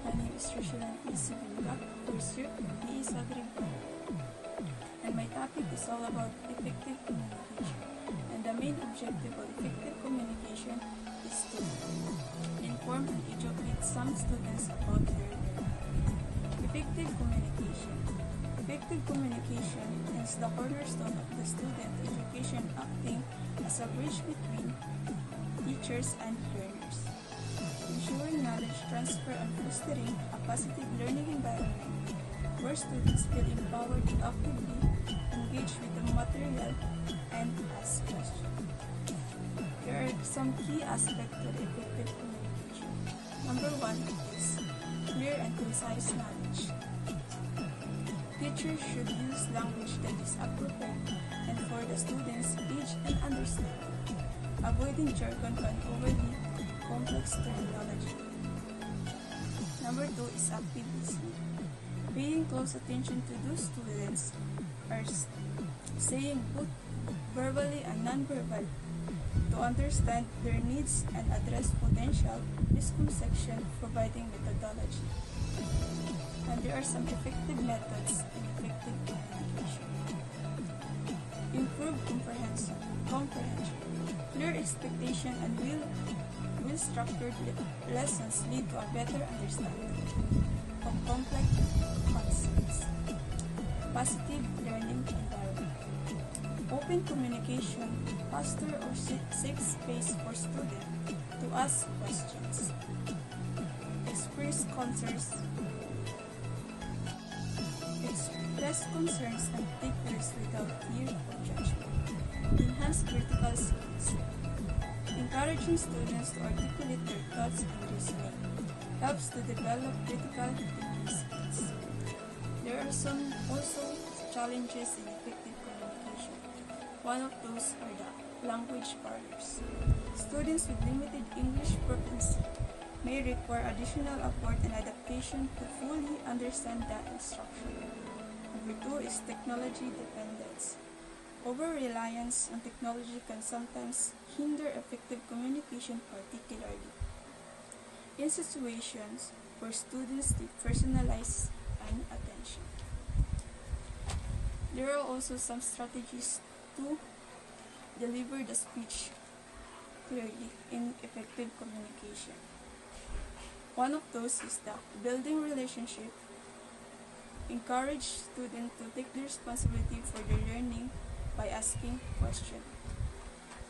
My name is Rachel Isibunga, first year PE Agriculture, and my topic is all about effective communication. And the main objective of effective communication is to inform and educate some students about their learning. Effective communication. Effective communication is the cornerstone of the student education, acting as a bridge between teachers and learners, ensuring knowledge transfer and fostering a positive learning environment where students feel empowered to actively engage with the material and ask questions. There are some key aspects to the effective communication. Number one is clear and concise knowledge. Teachers should use language that is appropriate and for the students' age and understanding. Avoiding jargon and overly complex terminology. Number two is active listening. Paying close attention to those students are saying both verbally and non-verbally to understand their needs and address potential misconceptions, providing methodology. And there are some effective methods in effective communication. Improve comprehension. Clear expectation and well-structured lessons lead to a better understanding of complex concepts. Positive learning environment. Open communication, foster or safe space for students to ask questions. Express concerns and take risks without fear or judgment. Enhance critical skills. Encouraging students to articulate their thoughts and reasoning helps to develop critical thinking skills. There are some also challenges in effective communication. One of those are the language barriers. Students with limited English proficiency may require additional effort and adaptation to fully understand the instruction. Number two is technology dependence. Over-reliance on technology can sometimes hinder effective communication, particularly in situations where students need personalized attention. There are also some strategies to deliver the speech clearly in effective communication. One of those is the building relationship. Encourage students to take the responsibility for their learning by asking questions.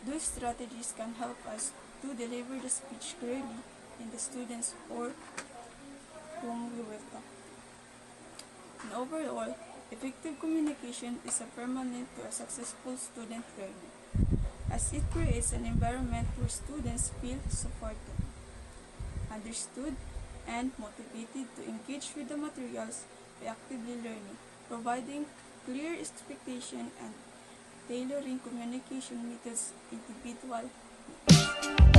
Those strategies can help us to deliver the speech clearly in the students or whom we will talk. And overall, effective communication is a permanent to a successful student learning, as it creates an environment where students feel supported, understood, and motivated to engage with the materials by actively learning, providing clear expectation and tailoring communication methods individual needs.